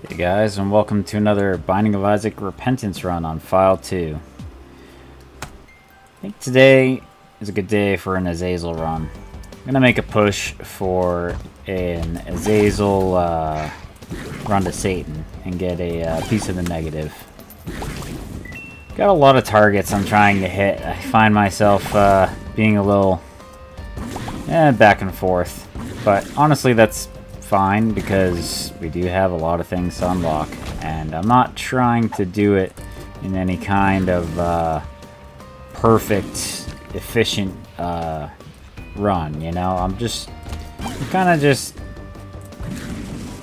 Hey guys, and welcome to another Binding of Isaac Repentance run on File 2. I think today is a good day for an Azazel run. I'm going to make a push for an Azazel run to Satan and get a piece of the negative. Got a lot of targets I'm trying to hit. I find myself being a little back and forth, but honestly that's fine because we do have a lot of things to unlock, and I'm not trying to do it in any kind of perfect, efficient run, you know? I'm kind of just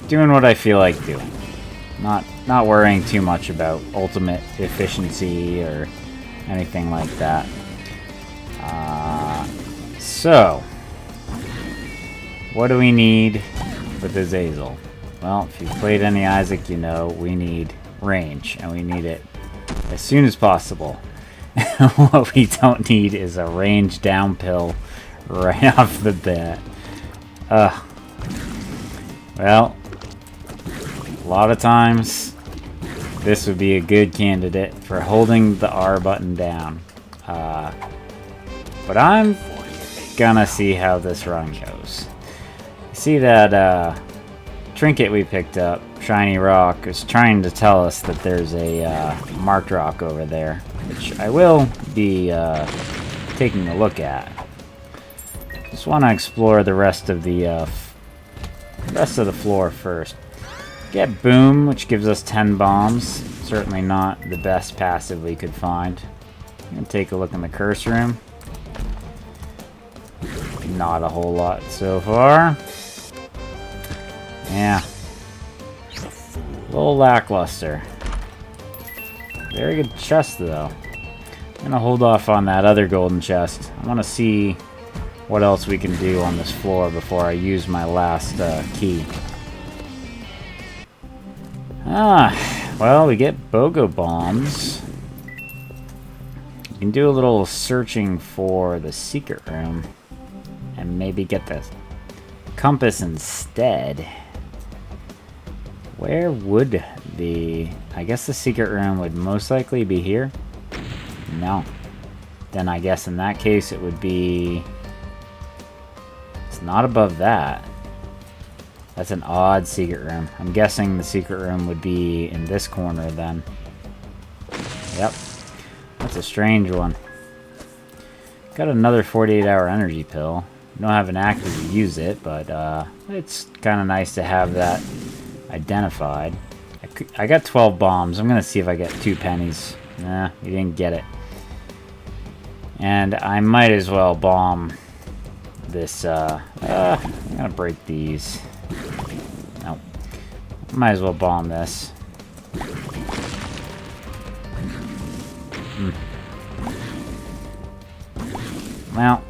doing what I feel like doing. Not worrying too much about ultimate efficiency or anything like that. So, what do we need with Azazel? Well, if you've played any Isaac, you know we need range, and we need it as soon as possible. What we don't need is a range down pill right off the bat. Well, a lot of times this would be a good candidate for holding the R button down. But I'm gonna see how this run goes. See that trinket we picked up, shiny rock, is trying to tell us that there's a marked rock over there, which I will be taking a look at. Just want to explore the rest of the floor first. Get boom, which gives us 10 bombs. Certainly not the best passive we could find. I'm gonna take a look in the curse room. Not a whole lot so far. Yeah. A little lackluster. Very good chest, though. I'm gonna hold off on that other golden chest. I want to see what else we can do on this floor before I use my last key. Well, we get BOGO bombs. We can do a little searching for the secret room and maybe get the compass instead. Where would I guess the secret room would most likely be here? No. Then I guess in that case it would be... It's not above that. That's an odd secret room. I'm guessing the secret room would be in this corner then. Yep. That's a strange one. Got another 48-hour energy pill. Don't have an active to use it, but it's kind of nice to have that identified. I got 12 bombs. I'm gonna see if I get 2 pennies. Nah, you didn't get it. And I might as well bomb this. I'm gonna break these. Nope. Might as well bomb this. Well,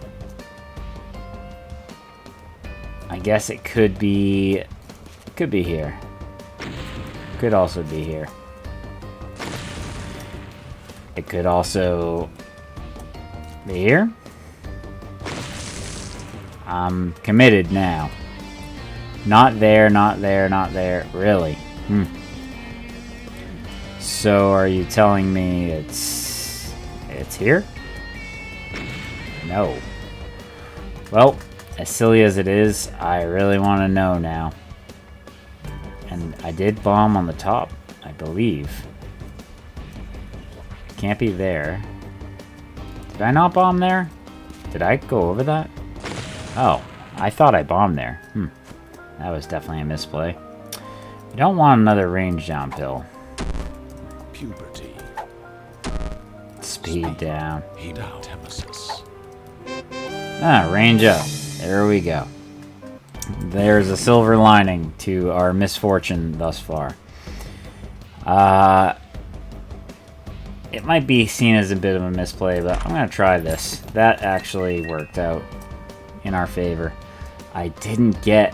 I guess it could be here. Could also be here. It could also be here. I'm committed now. Not there, not there, not there. Really? So are you telling me it's here? No. Well, as silly as it is, I really want to know now. And I did bomb on the top, I believe. Can't be there. Did I not bomb there? Did I go over that? Oh, I thought I bombed there. That was definitely a misplay. I don't want another range down pill. Puberty. Speed down. Hematemesis. Range up. There we go. There's a silver lining to our misfortune thus far. It might be seen as a bit of a misplay, but I'm going to try this. That actually worked out in our favor. I didn't get...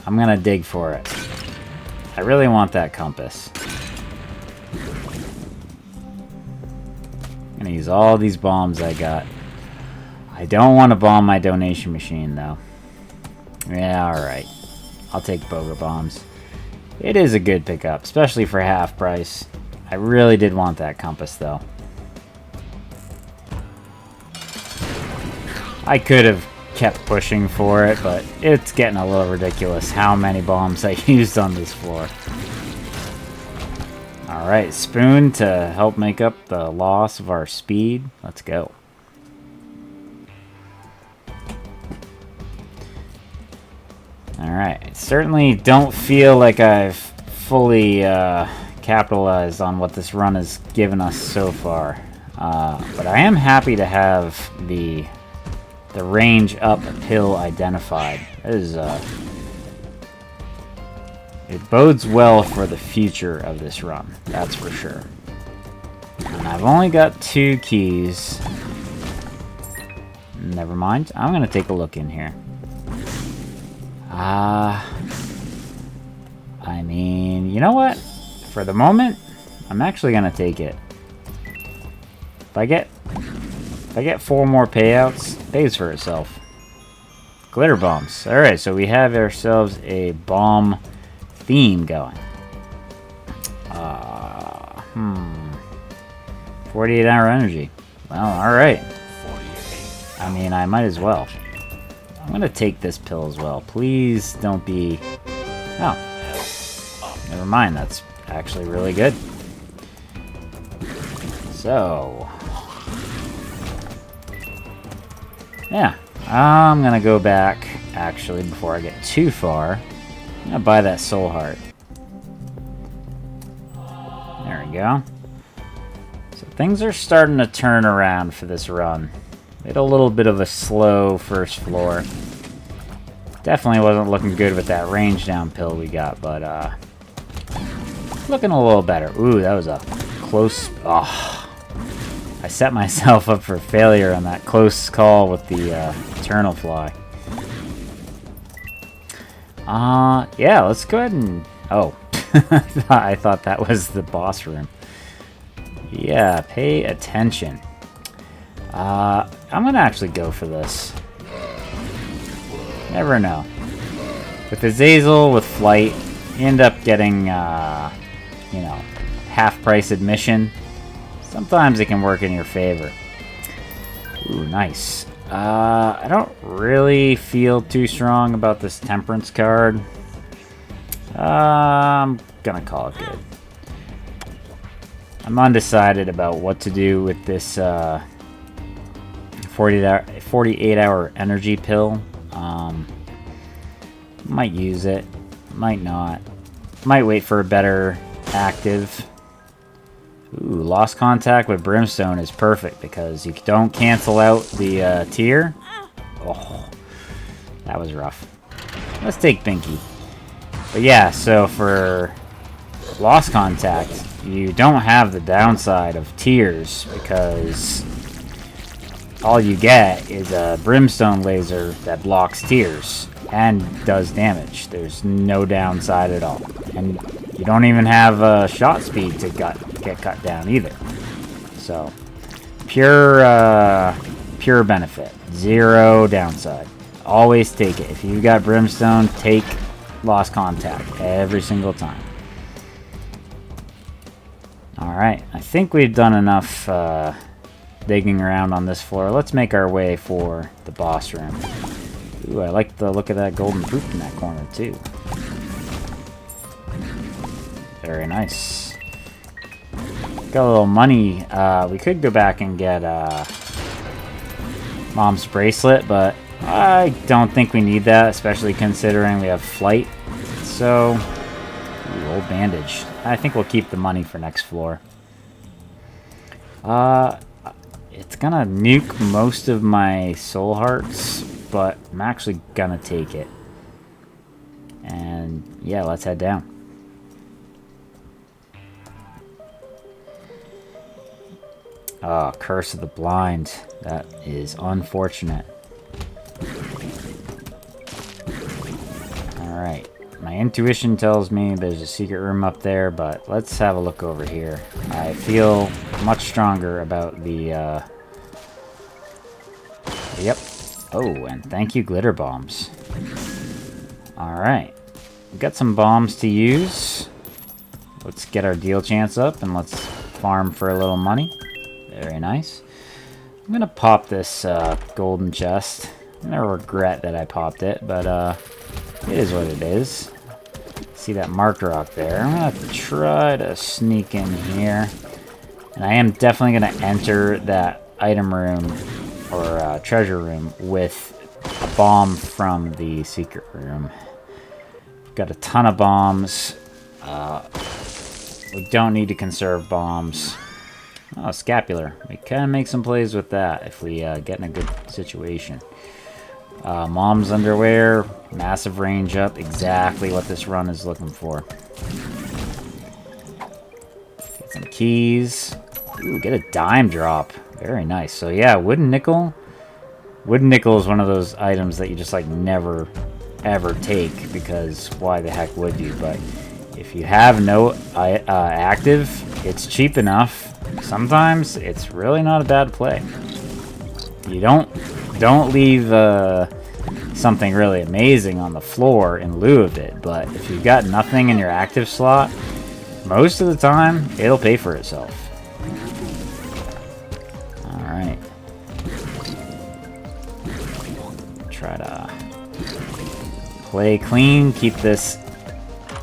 I'm going to dig for it. I really want that compass. I'm going to use all these bombs I got. I don't want to bomb my donation machine, though. Yeah, alright. I'll take boga bombs. It is a good pickup, especially for half price. I really did want that compass, though. I could have kept pushing for it, but it's getting a little ridiculous how many bombs I used on this floor. Alright, spoon to help make up the loss of our speed. Let's go. Alright, certainly don't feel like I've fully capitalized on what this run has given us so far. But I am happy to have the range up pill identified. That is, it bodes well for the future of this run, that's for sure. And I've only got 2 keys. Never mind, I'm gonna take a look in here. I mean, you know what? For the moment, I'm actually gonna take it. If I get 4 more payouts, it pays for itself. Glitter bombs. Alright, so we have ourselves a bomb theme going. 48-hour energy. Well, alright. I mean, I might as well. I'm gonna take this pill as well. Please don't be... Oh. Never mind, that's actually really good. So... yeah, I'm gonna go back, actually, before I get too far. I'm gonna buy that soul heart. There we go. So things are starting to turn around for this run. We had a little bit of a slow first floor. Definitely wasn't looking good with that range down pill we got, but looking a little better. Ooh, that was a close... oh. I set myself up for failure on that close call with the Eternal Fly. Yeah, let's go ahead and... oh, I thought that was the boss room. Yeah, pay attention. I'm gonna actually go for this. Never know. With Azazel, with Flight, you end up getting, you know, half-price admission. Sometimes it can work in your favor. Ooh, nice. I don't really feel too strong about this Temperance card. I'm gonna call it good. I'm undecided about what to do with this 48-hour energy pill. Might use it, might not. Might wait for a better active. Ooh, lost contact with Brimstone is perfect because you don't cancel out the tier. Oh, that was rough. Let's take Binky. But yeah, so for lost contact, you don't have the downside of tears because all you get is a Brimstone laser that blocks tears and does damage. There's no downside at all. And you don't even have shot speed to get cut down either. So, pure benefit. Zero downside. Always take it. If you got Brimstone, take lost contact every single time. Alright, I think we've done enough digging around on this floor. Let's make our way for the boss room. Ooh, I like the look of that golden poop in that corner too. Very nice. Got a little money. We could go back and get Mom's bracelet, but I don't think we need that, especially considering we have Flight. So, ooh, old bandage. I think we'll keep the money for next floor. It's gonna nuke most of my soul hearts, but I'm actually gonna take it. And yeah, let's head down. Oh, Curse of the Blind. That is unfortunate. Alright. My intuition tells me there's a secret room up there, but let's have a look over here. I feel much stronger about the, Yep. Oh, and thank you, glitter bombs. Alright. we've got some bombs to use. Let's get our deal chance up and let's farm for a little money. Very nice. I'm gonna pop this golden chest. I'm gonna regret that I popped it, but it is what it is. See that marked rock there. I'm gonna try to sneak in here. And I am definitely gonna enter that item room or treasure room with a bomb from the secret room. Got a ton of bombs. We don't need to conserve bombs. Oh, scapular. We can make some plays with that if we get in a good situation. Mom's underwear, massive range up, exactly what this run is looking for. Get some keys. Ooh, get a dime drop. Very nice. So yeah, wooden nickel. Wooden nickel is one of those items that you just like never ever take because why the heck would you? But if you have no active, it's cheap enough. Sometimes it's really not a bad play. You don't leave something really amazing on the floor in lieu of it, but if you've got nothing in your active slot, most of the time it'll pay for itself. Alright. Try to play clean, keep this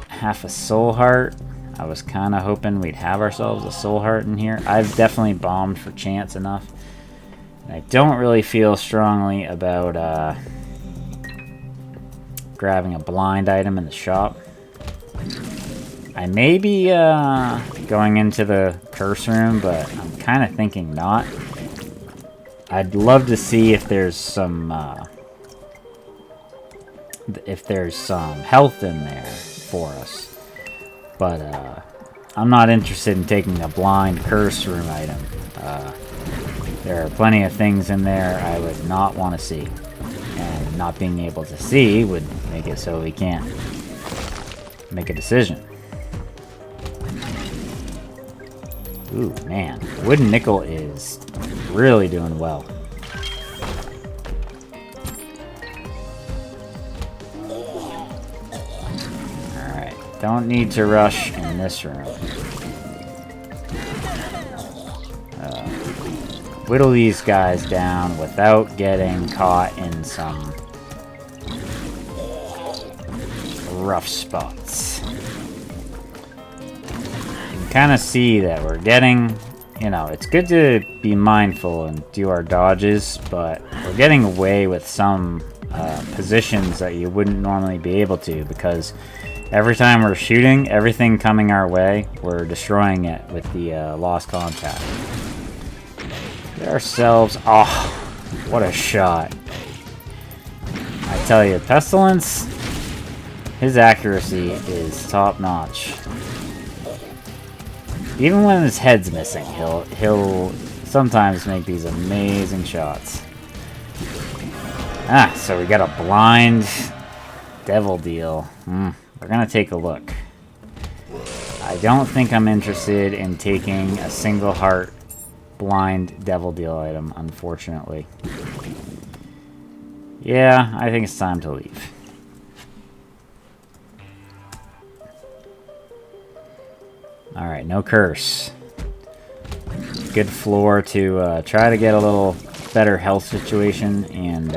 half a soul heart. I was kind of hoping we'd have ourselves a soul heart in here. I've definitely bombed for chance enough. And I don't really feel strongly about grabbing a blind item in the shop. I may be going into the curse room, but I'm kind of thinking not. I'd love to see if there's some health in there for us. But I'm not interested in taking a blind curse room item. There are plenty of things in there I would not want to see. And not being able to see would make it so we can't make a decision. Ooh, man. Wooden nickel is really doing well. Don't need to rush in this room. Whittle these guys down without getting caught in some rough spots. You can kind of see that we're getting, you know, it's good to be mindful and do our dodges, but we're getting away with some positions that you wouldn't normally be able to because every time we're shooting, everything coming our way, we're destroying it with the lost contact. Get ourselves... Oh, what a shot. I tell you, Pestilence, his accuracy is top-notch. Even when his head's missing, he'll sometimes make these amazing shots. Ah, so we got a blind devil deal. We're gonna take a look. I don't think I'm interested in taking a single heart blind devil deal item, unfortunately. Yeah, I think it's time to leave. Alright, no curse. Good floor to try to get a little better health situation and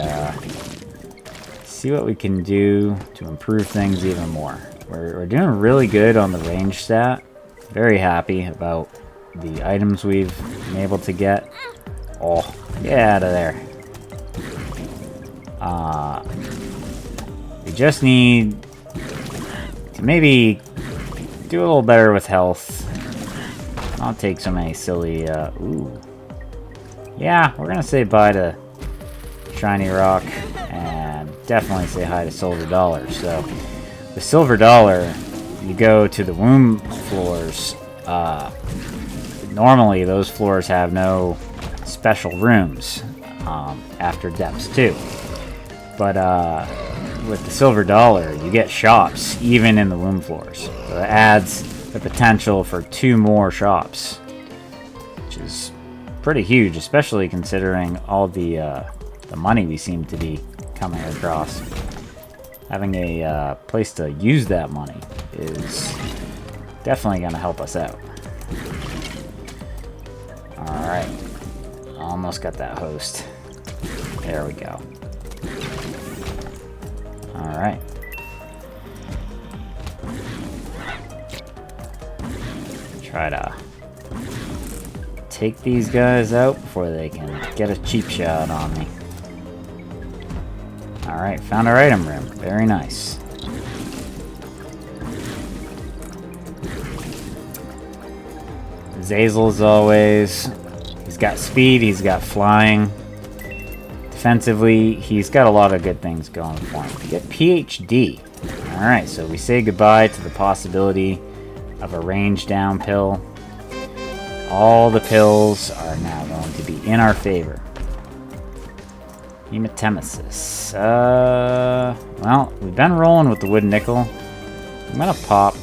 see what we can do to improve things even more. We're doing really good on the range stat. Very happy about the items we've been able to get. Oh, get out of there. We just need to maybe do a little better with health. Not take so many silly, ooh. Yeah, we're gonna say bye to Shiny Rock and definitely say hi to Silver Dollar. So, the Silver Dollar, you go to the womb floors. Normally, those floors have no special rooms after depths 2. But with the Silver Dollar, you get shops even in the womb floors. So it adds the potential for 2 more shops, which is pretty huge, especially considering all the money we seem to be coming across. having a place to use that money is definitely going to help us out. Alright. Almost got that host. There we go. Alright. Try to take these guys out before they can get a cheap shot on me. Alright, found our item room. Very nice. Azazel as always. He's got speed, he's got flying. Defensively, he's got a lot of good things going for him. We get PhD. Alright, so we say goodbye to the possibility of a range down pill. All the pills are now going to be in our favor. Hematemesis. Well, we've been rolling with the wood nickel. I'm gonna pop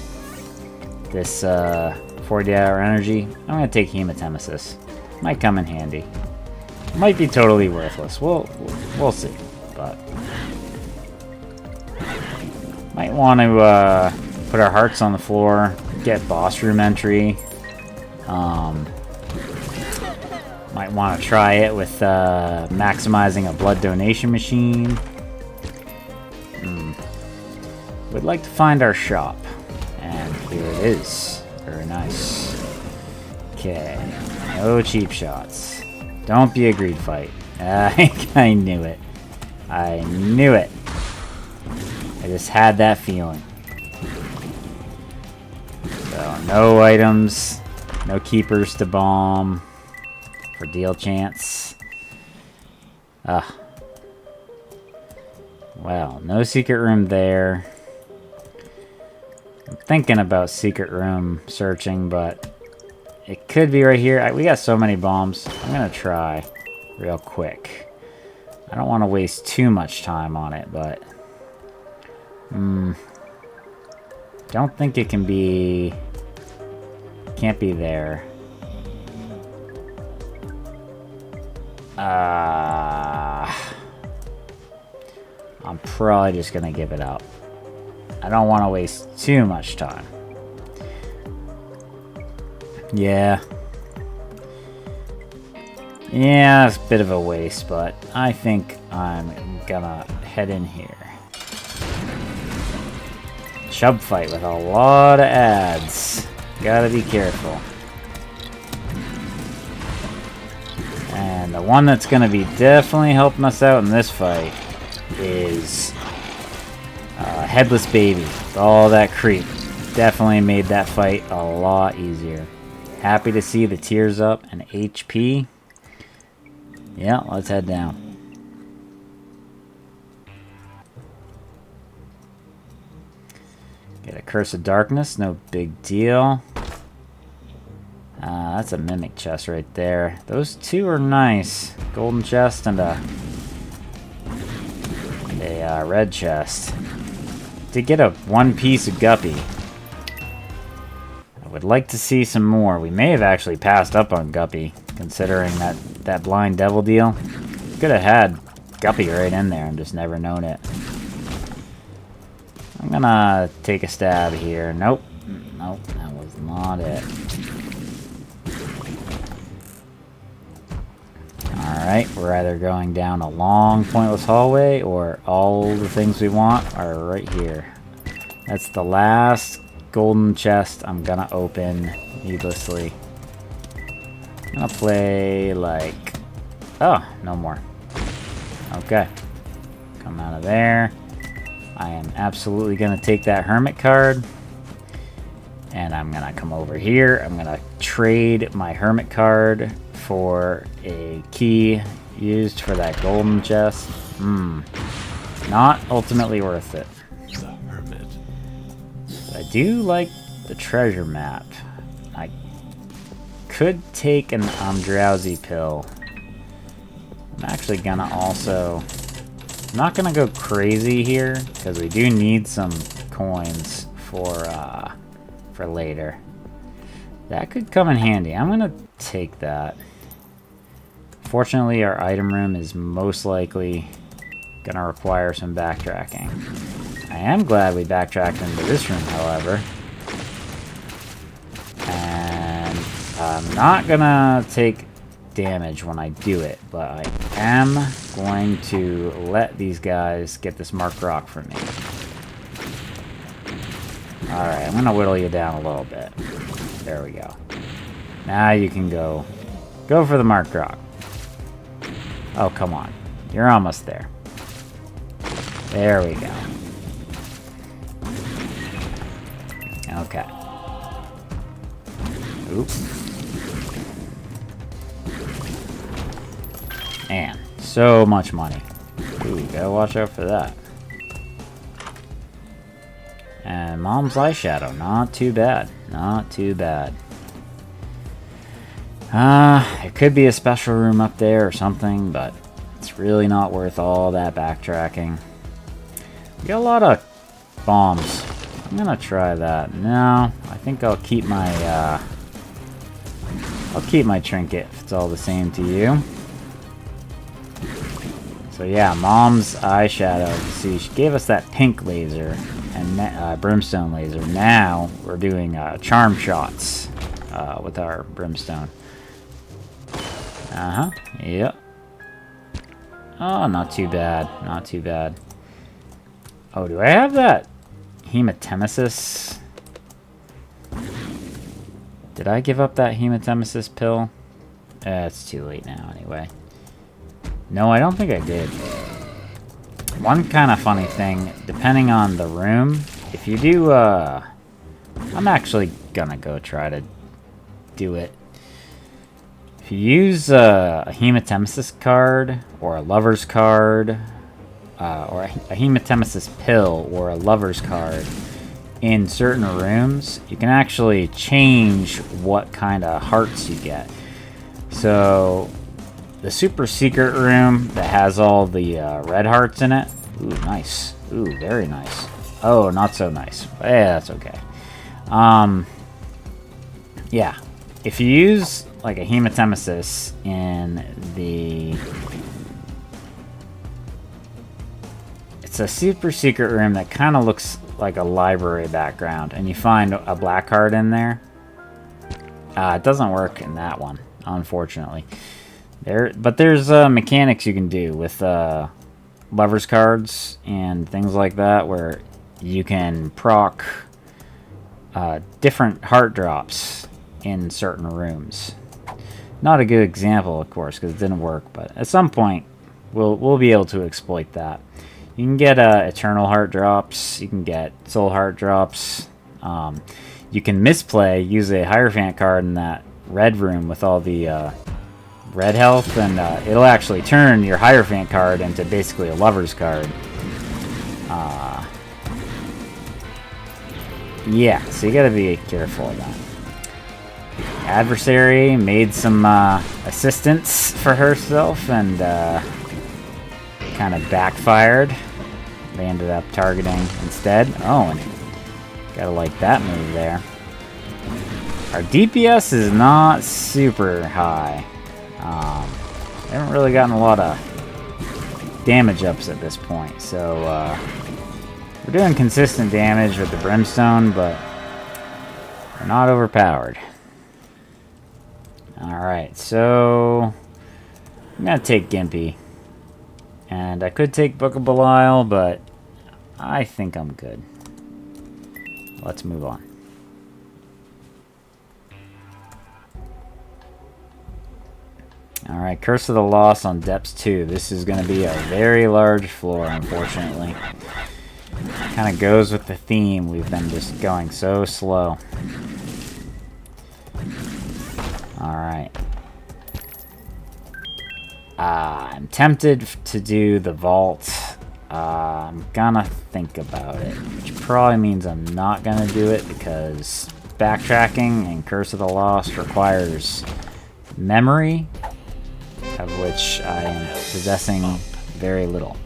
this 40-hour energy. I'm gonna take hematemesis. Might come in handy. Might be totally worthless. We'll see. But might want to put our hearts on the floor. Get boss room entry. Might want to try it with maximizing a blood donation machine. We'd like to find our shop. And here it is. Very nice. Okay. No cheap shots. Don't be a greed fight. I knew it. I knew it. I just had that feeling. So, no items. No keepers to bomb. For deal chance. Well, no secret room there. I'm thinking about secret room searching, but it could be right here. We got so many bombs. I'm gonna try real quick. I don't want to waste too much time on it, but don't think it can be. Can't be there. I'm probably just gonna give it up. I don't want to waste too much time. Yeah, it's a bit of a waste, but I think I'm gonna head in here. Chub fight with a lot of ads. Gotta be careful. And the one that's gonna be definitely helping us out in this fight is Headless Baby. With all that creep. Definitely made that fight a lot easier. Happy to see the tears up and HP. Yeah, let's head down. Get a Curse of Darkness, no big deal. That's a Mimic chest right there. Those two are nice. Golden chest and a red chest. To get a one piece of Guppy. I would like to see some more. We may have actually passed up on Guppy, considering that blind devil deal. Could have had Guppy right in there and just never known it. I'm gonna take a stab here. Nope, that was not it. Alright, we're either going down a long, pointless hallway, or all the things we want are right here. That's the last golden chest I'm gonna open needlessly. I'm gonna play like... Oh, no more. Okay. Come out of there. I am absolutely gonna take that hermit card. And I'm gonna come over here. I'm gonna trade my hermit card for a key used for that golden chest. Not ultimately worth it. The hermit. I do like the treasure map. I could take an drowsy pill. I'm actually gonna also... I'm not gonna go crazy here, because we do need some coins for later. That could come in handy. I'm gonna take that. Fortunately, our item room is most likely gonna require some backtracking. am glad we backtracked into this room, however. And I'm not gonna take damage when I do it, but I am going to let these guys get this marked rock from me. Alright, I'm gonna whittle you down a little bit. There we go. Now you can go for the marked rock. Oh, come on. You're almost there. There we go. Okay. Oops. Man, so much money. Ooh, gotta watch out for that. And Mom's eyeshadow, not too bad. Not too bad. It could be a special room up there or something, but it's really not worth all that backtracking. We got a lot of bombs. I'm gonna try that. No, I think I'll keep my trinket if it's all the same to you. So yeah, Mom's eyeshadow. See, she gave us that pink laser and brimstone laser. Now we're doing charm shots with our brimstone. Yep. Oh, not too bad. Not too bad. Oh, do I have that hematemesis? Did I give up that hematemesis pill? It's too late now anyway. No, I don't think I did. One kind of funny thing, depending on the room, if you do, I'm actually gonna go try to do it. If you use a hematemesis card, or a lover's card, or a hematemesis pill, or a lover's card, in certain rooms, you can actually change what kind of hearts you get. So, the super secret room that has all the red hearts in it. Ooh, nice. Ooh, very nice. Oh, not so nice. Yeah, that's okay. Yeah. If you use like a hematemesis in the... It's a super secret room that kind of looks like a library background, and you find a black card in there. It doesn't work in that one, unfortunately. But there's mechanics you can do with lovers cards and things like that, where you can proc different heart drops in certain rooms. Not a good example, of course, because it didn't work, but at some point we'll be able to exploit that. You can get eternal heart drops. You can get soul heart drops. You can misplay, use a Hierophant card in that red room with all the red health, and it'll actually turn your Hierophant card into basically a lover's card. Yeah, so you gotta be careful of that. Adversary made some assistance for herself and kind of backfired. They ended up targeting instead. Oh, and gotta like that move there. Our DPS is not super high. We haven't really gotten a lot of damage ups at this point, so we're doing consistent damage with the brimstone, but we're not overpowered. Alright, so I'm gonna take Gimpy. And I could take Book of Belial, but I think I'm good. Let's move on. Alright, Curse of the Lost on Depths 2. This is going to be a very large floor, unfortunately. Kind of goes with the theme. We've been just going so slow. Alright. I'm tempted to do the vault. I'm gonna think about it, which probably means I'm not gonna do it because backtracking in Curse of the Lost requires memory, of which I am possessing very little.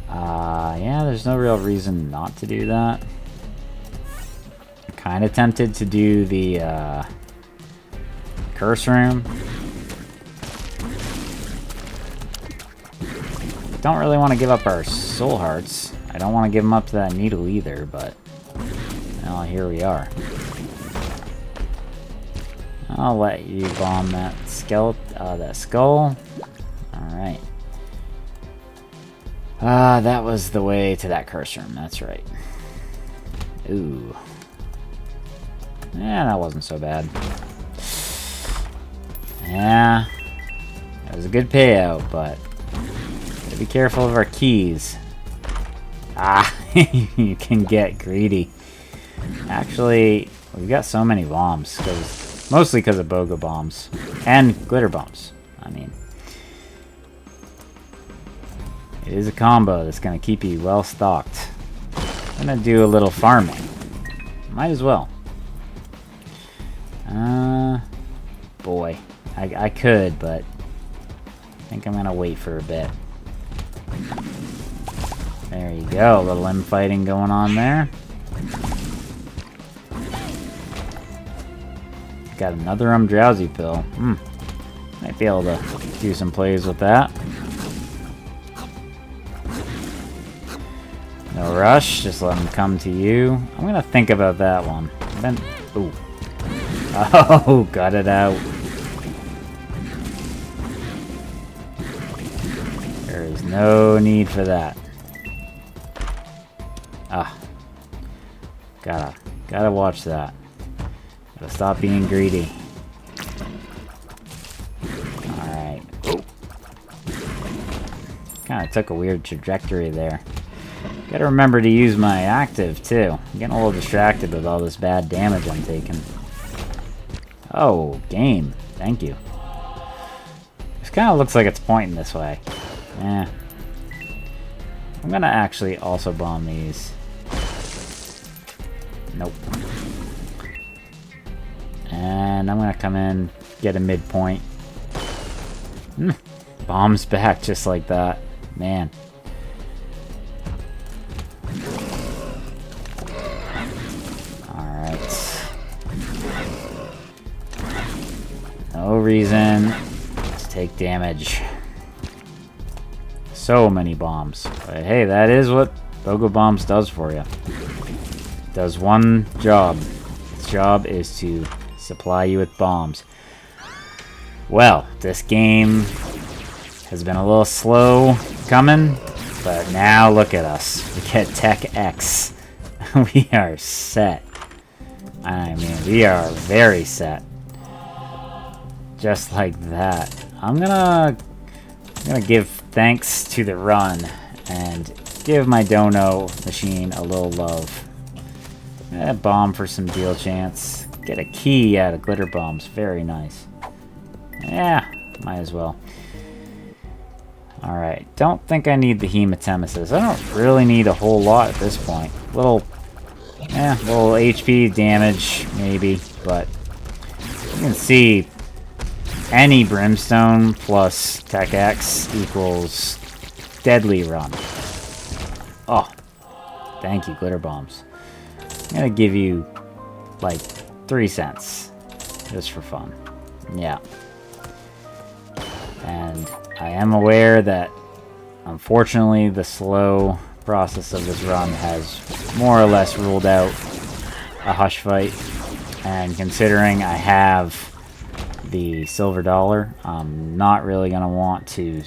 Yeah, there's no real reason not to do that. I'm kind of tempted to do the curse room. Don't really want to give up our soul hearts. I don't want to give him up to that needle either, but well, here we are. I'll let you bomb that that skull. Alright. That was the way to that curse room, that's right. Ooh. Yeah, that wasn't so bad. Yeah. That was a good payout, but gotta be careful of our keys. Ah, you can get greedy. Actually, we've got so many bombs, mostly because of BOGO bombs and glitter bombs. I mean, it is a combo that's going to keep you well stocked. I'm going to do a little farming. Might as well. Boy, I could, but I think I'm going to wait for a bit. There you go, a little infighting going on there. Got another drowsy pill. Might be able to do some plays with that. No rush, just let him come to you. I'm gonna think about that one. Then, ooh. Oh, got it out. There is no need for that. Ah. Gotta watch that. Gotta stop being greedy. Alright. Kinda took a weird trajectory there. Gotta remember to use my active, too. I'm getting a little distracted with all this bad damage I'm taking. Oh, game. Thank you. This kinda looks like it's pointing this way. Eh. I'm gonna actually also bomb these. Nope. And I'm gonna come in, get a midpoint. Bombs back just like that. Man. Alright. No reason to take damage. So many bombs. But hey, that is what BOGO bombs does for you. It does one job. Its job is to supply you with bombs. Well, this game has been a little slow coming, but now look at us. We get Tech X. We are set. I mean, we are very set. Just like that. I'm gonna give thanks to the run and give my dono machine a little love. Bomb for some deal chance. Get a key out of glitter bombs. Very nice. Yeah, might as well. Alright, don't think I need the hematemesis. I don't really need a whole lot at this point. Little HP damage, maybe, but you can see any brimstone plus Tech X equals deadly run. Oh, thank you, glitter bombs. I'm gonna give you like 3 cents just for fun. Yeah. And I am aware that unfortunately the slow process of this run has more or less ruled out a hush fight, and considering I have the silver dollar, I'm not really gonna want to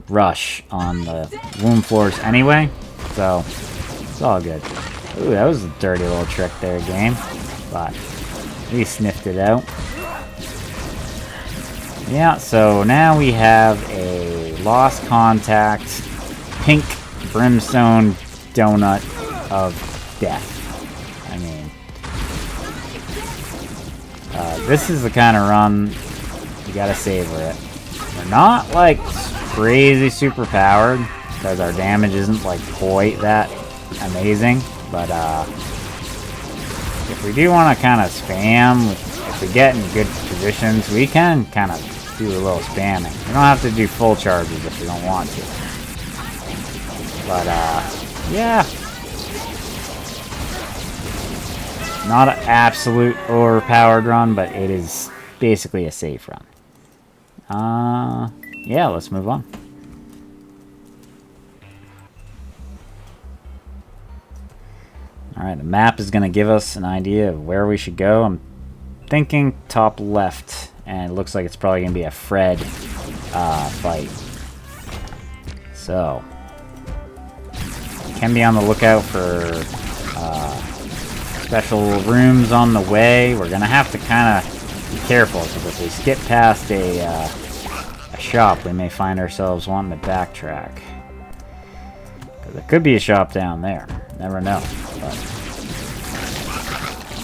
rush on the womb floors anyway, so it's all good. Ooh, that was a dirty little trick there, game, but we sniffed it out. Yeah, so now we have a lost contact pink brimstone donut of death. I mean, this is the kind of run you gotta savor it. We're not like crazy super powered because our damage isn't like quite that amazing, but if we do want to kind of spam, if we get in good positions, we can kind of do a little spamming. We don't have to do full charges if we don't want to. But, yeah. Not an absolute overpowered run, but it is basically a safe run. Yeah, let's move on. Alright, the map is going to give us an idea of where we should go. I'm thinking top left, and it looks like it's probably going to be a Fred fight. So, can be on the lookout for special rooms on the way. We're going to have to kind of be careful, because if we skip past a shop, we may find ourselves wanting to backtrack. There could be a shop down there. Never know. But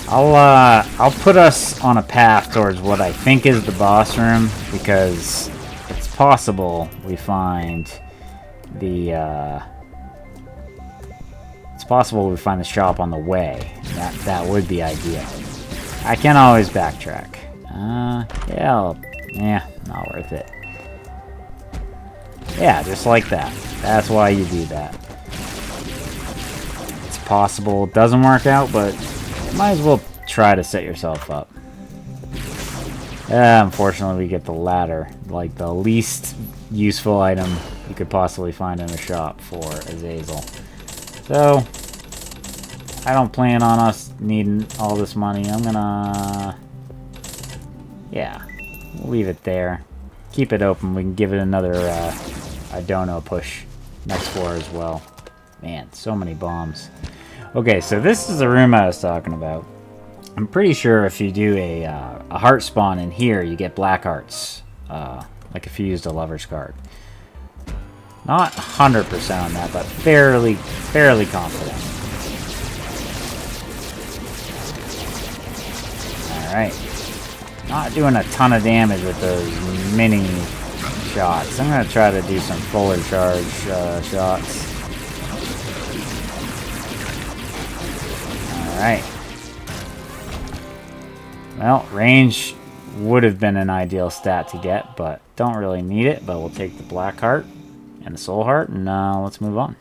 I'll put us on a path towards what I think is the boss room, because it's possible we find the shop on the way. That would be ideal. I can always backtrack. Yeah, not worth it. Yeah, just like that. That's why you do that. It's possible it doesn't work out, but you might as well try to set yourself up. Unfortunately, we get the ladder, like the least useful item you could possibly find in a shop for Azazel. So, I don't plan on us needing all this money. I'm gonna... yeah, we'll leave it there. Keep it open. We can give it another I don't know push next floor as well. Man, so many bombs. Okay, so this is the room I was talking about. I'm pretty sure if you do a heart spawn in here, you get black hearts. Like if you used a lover's card. Not 100% on that, but fairly confident. Alright. Not doing a ton of damage with those mini shots. I'm going to try to do some fuller charge shots. Alright. Well, range would have been an ideal stat to get, but don't really need it. But we'll take the black heart and the soul heart, and let's move on.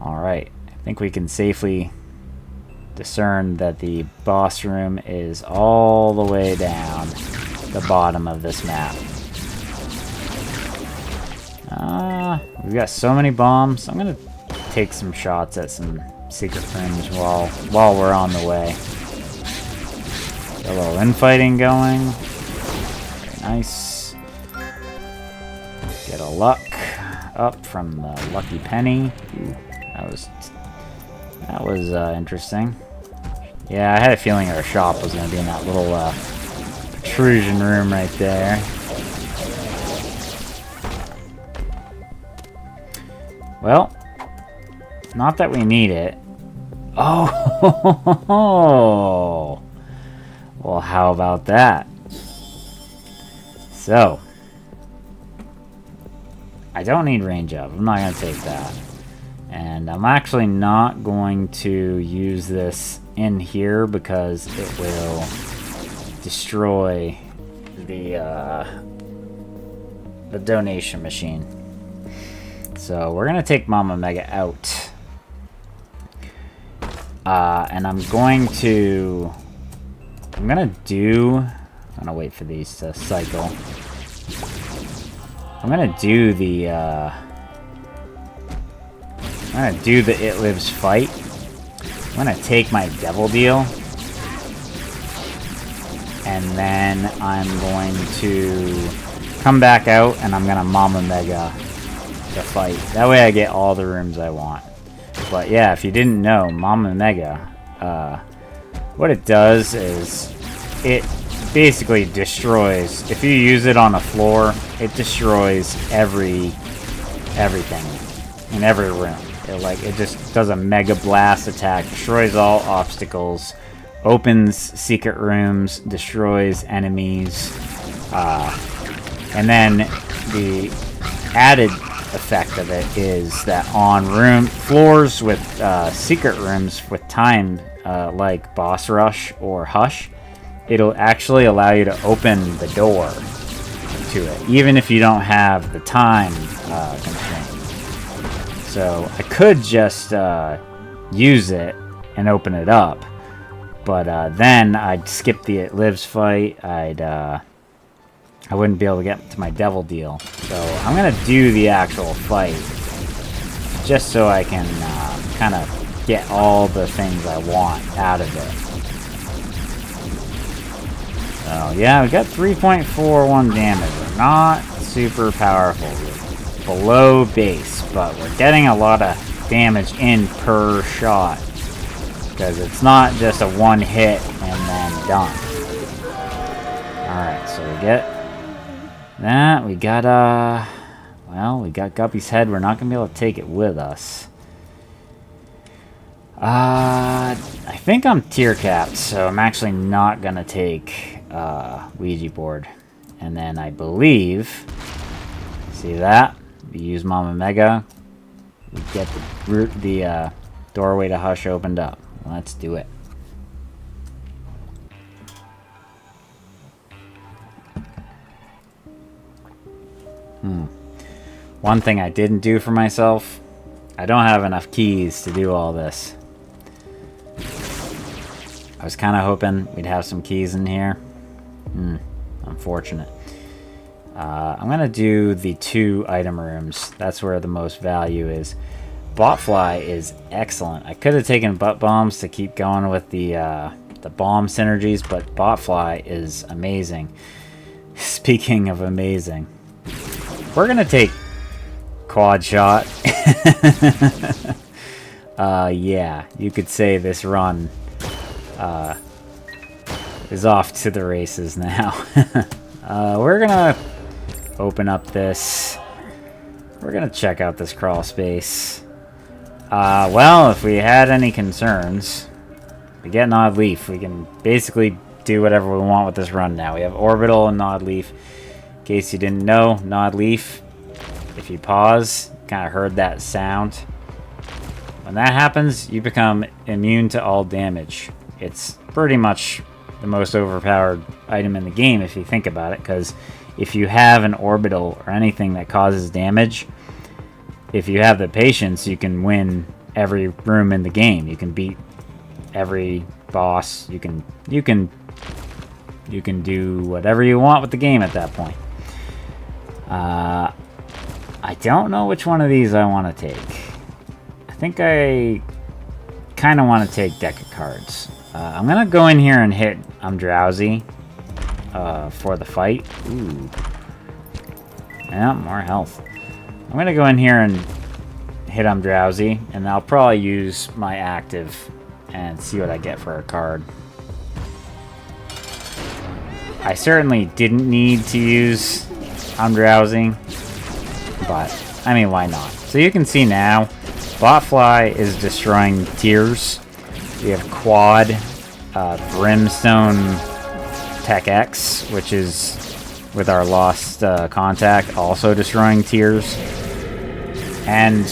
Alright, I think we can safely discern that the boss room is all the way down the bottom of this map. We've got so many bombs. I'm gonna take some shots at some secret rooms while we're on the way. Got a little infighting going. Very nice. Get a luck up from the lucky penny. Ooh, that was interesting. Yeah, I had a feeling our shop was gonna be in that little protrusion room right there. Well, not that we need it. Oh, well, how about that? So, I don't need range up. I'm not going to take that. And I'm actually not going to use this in here because it will destroy the donation machine. So we're gonna take Mama Mega out, and I'm gonna wait for these to cycle. I'm gonna do the It Lives fight. I'm gonna take my Devil Deal, and then I'm going to come back out, and I'm gonna Mama Mega the fight. That way I get all the rooms I want. But yeah, if you didn't know, Mama Mega, what it does is it basically destroys, if you use it on a floor, it destroys everything in every room. It just does a mega blast attack, destroys all obstacles, opens secret rooms, destroys enemies, and then the added effect of it is that on floors with secret rooms with time, like Boss Rush or Hush, it'll actually allow you to open the door to it, even if you don't have the time constraint. So I could just use it and open it up, but then I'd skip the It Lives fight. I'd I wouldn't be able to get to my devil deal. So I'm gonna do the actual fight, just so I can kind of get all the things I want out of it. So yeah, we got 3.41 damage. We're not super powerful. We're below base, but we're getting a lot of damage in per shot, because it's not just a one hit and then done. Alright, so we get that. We got well, we got Guppy's head. We're not gonna be able to take it with us. I think I'm tier capped, so I'm actually not gonna take Ouija board. And then I believe, see that? We use Mama Mega. We get the doorway to Hush opened up. Let's do it. One thing I didn't do for myself, I don't have enough keys to do all this. I was kind of hoping we'd have some keys in here. Unfortunate. I'm going to do the 2 item rooms. That's where the most value is. Botfly is excellent. I could have taken butt bombs to keep going with the bomb synergies, but Botfly is amazing. Speaking of amazing, we're going to take quad shot. Yeah, you could say this run is off to the races now. We're gonna open up this. We're gonna check out this crawl space. Well, if we had any concerns, we get Nod Leaf. We can basically do whatever we want with this run now. We have Orbital and Nod Leaf. In case you didn't know, Nod Leaf, if you pause, kind of heard that sound. When that happens, you become immune to all damage. It's pretty much the most overpowered item in the game if you think about it, because if you have an orbital or anything that causes damage, if you have the patience, you can win every room in the game. You can beat every boss. You can do whatever you want with the game at that point. I don't know which one of these I want to take. I think I kind of want to take deck of cards. I'm going to go in here and hit I'm Drowsy for the fight. Ooh. Yeah, more health. I'm going to go in here and hit I'm Drowsy, and I'll probably use my active and see what I get for a card. I certainly didn't need to use I'm Drowsy, but I mean, why not? So you can see now, Botfly is destroying tiers. We have Quad, Brimstone Tech X, which is with our Lost Contact, also destroying tiers. And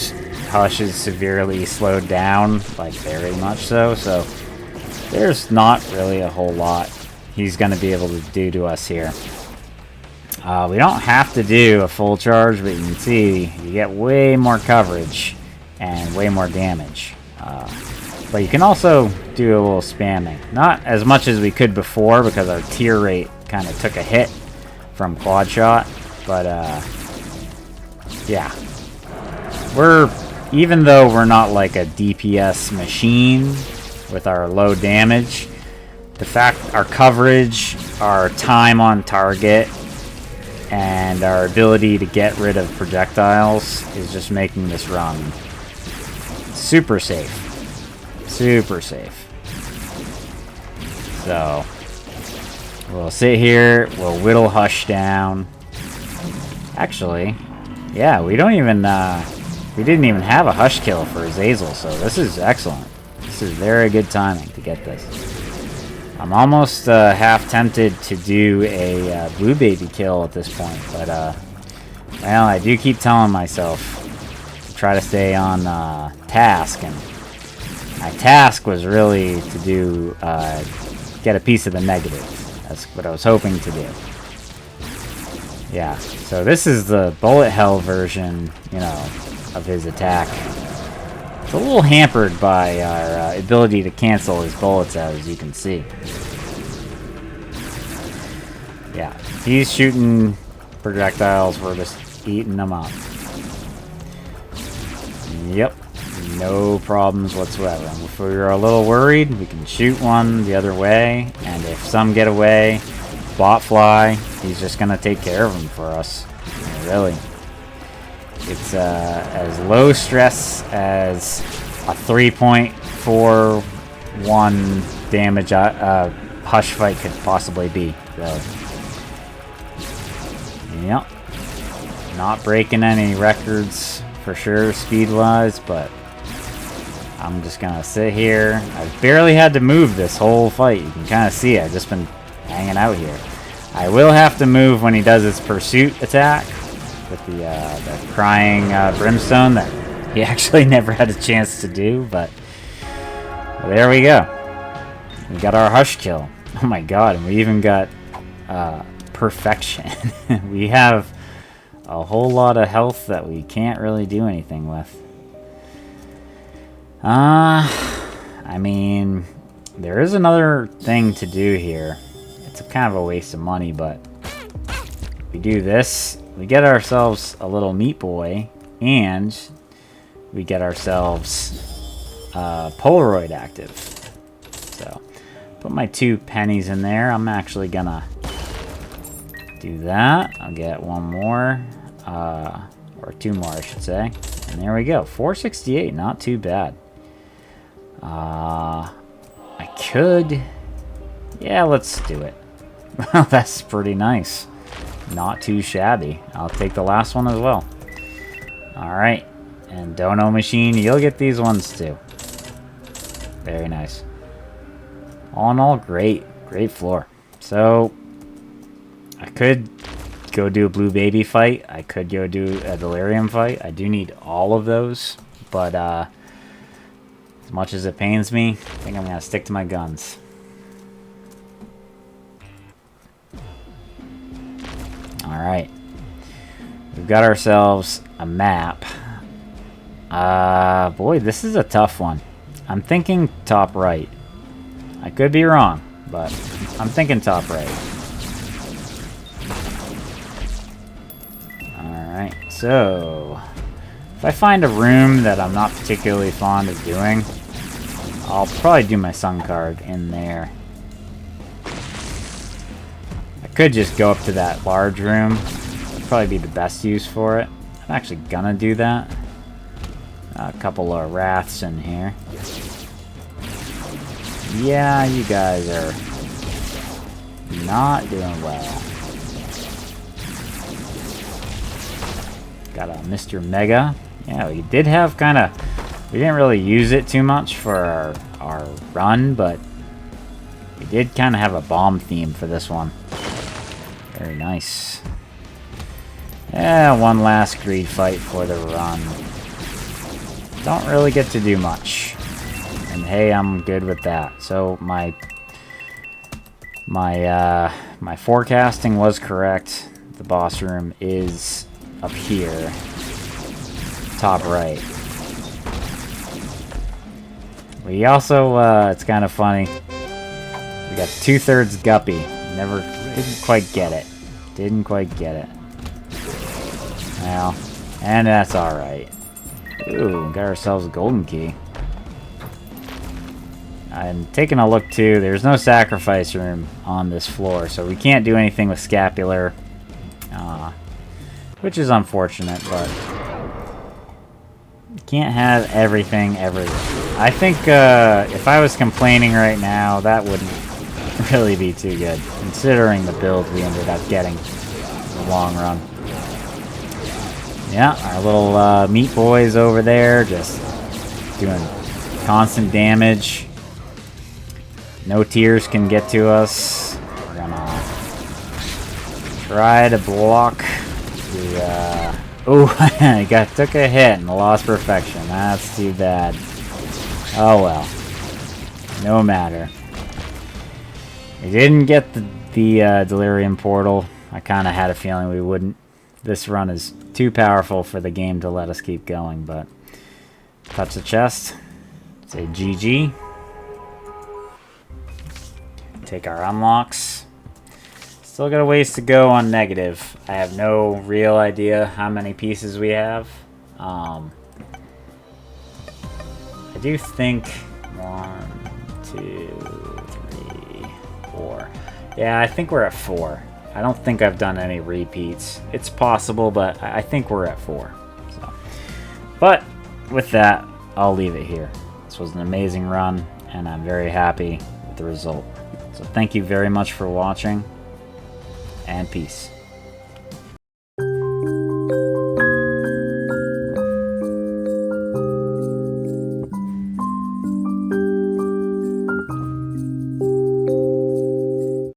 Hush is severely slowed down, like very much so. So there's not really a whole lot he's going to be able to do to us here. We don't have to do a full charge, but you can see you get way more coverage and way more damage. But you can also do a little spamming. Not as much as we could before, because our tier rate kind of took a hit from quad shot. But yeah, even though we're not like a DPS machine with our low damage, the fact our coverage, our time on target, and our ability to get rid of projectiles is just making this run super safe. Super safe. So we'll sit here, we'll whittle Hush down. Actually, yeah, we didn't even have a Hush kill for Azazel, so this is excellent. This is very good timing to get this. I'm almost half tempted to do a blue baby kill at this point, but well, I do keep telling myself to try to stay on task, and my task was really to do get a piece of the negative. That's what I was hoping to do. Yeah, so this is the bullet hell version, you know, of his attack. It's a little hampered by our ability to cancel his bullets out, as you can see. Yeah, if he's shooting projectiles, we're just eating them up. Yep, no problems whatsoever. And if we're a little worried, we can shoot one the other way, and if some get away, bot fly, he's just gonna take care of them for us. Really. It's as low stress as a 3.41 damage hush fight could possibly be. So, yep. Not breaking any records for sure, speed-wise, but I'm just gonna sit here. I've barely had to move this whole fight. You can kind of see I've just been hanging out here. I will have to move when he does his pursuit attack with the crying brimstone that he actually never had a chance to do, but there we go. We got our hush kill. Oh my god, and we even got perfection. We have a whole lot of health that we can't really do anything with. I mean, there is another thing to do here. It's kind of a waste of money, but we do this, we get ourselves a little meat boy, and we get ourselves Polaroid active. So, put my 2 pennies in there. I'm actually gonna do that. I'll get one more, or 2 more, I should say. And there we go, 468, not too bad. I could, yeah, let's do it. Well, that's pretty nice. Not too shabby. I'll take the last one as well. Alright. And Dono Machine, you'll get these ones too. Very nice. All in all, great. Great floor. So, I could go do a Blue Baby fight. I could go do a Delirium fight. I do need all of those. But, as much as it pains me, I think I'm going to stick to my guns. Alright. We've got ourselves a map. Boy, this is a tough one. I'm thinking top right. I could be wrong, but I'm thinking top right. Alright, so if I find a room that I'm not particularly fond of doing, I'll probably do my sun card in there. Could just go up to that large room. That'd probably be the best use for it. I'm actually gonna do that. A couple of wraths in here. Yeah, you guys are not doing well. Got a Mr. Mega. Yeah, we did have kind of... We didn't really use it too much for our run, but we did kind of have a bomb theme for this one. Very nice. Yeah, one last greed fight for the run. Don't really get to do much. And hey, I'm good with that. So my forecasting was correct. The boss room is up here. Top right. We also, it's kind of funny. We got 2/3 Guppy. Didn't quite get it. Didn't quite get it. Well, and that's alright. Ooh, got ourselves a golden key. I'm taking a look too. There's no sacrifice room on this floor, so we can't do anything with scapular. Which is unfortunate, but you can't have everything everywhere. I think if I was complaining right now, that wouldn't really be too good, considering the build we ended up getting in the long run. Yeah, our little meat boys over there just doing constant damage. No tears can get to us. We're gonna try to block the... Oh, I took a hit and lost perfection. That's too bad. Oh well. No matter. We didn't get the Delirium portal. I kind of had a feeling we wouldn't. This run is too powerful for the game to let us keep going, but... Touch the chest. Say GG. Take our unlocks. Still got a ways to go on negative. I have no real idea how many pieces we have. I do think 1, 2, 3, 4. Yeah, I think we're at 4. I don't think I've done any repeats. It's possible, but I think we're at 4. So, but with that, I'll leave it here. This was an amazing run, and I'm very happy with the result. So thank you very much for watching, and peace.